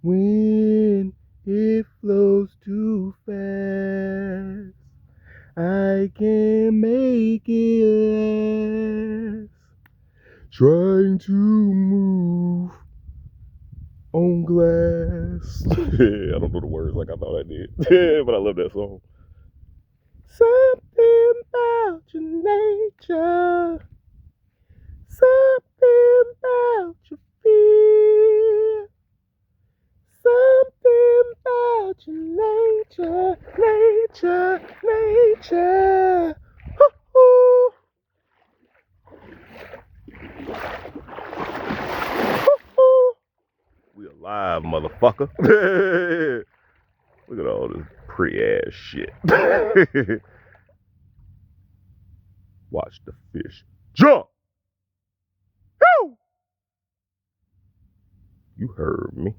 when it flows too fast. I can't make it last. Trying to move on glass. I don't know the words like I thought I did. But I love that song. Something about your nature. Something about your feel. Something about your nature. Hoo-hoo. Hoo-hoo. We alive, motherfucker. Look at all this pre-ass shit. Watch the fish jump. Woo! You heard me.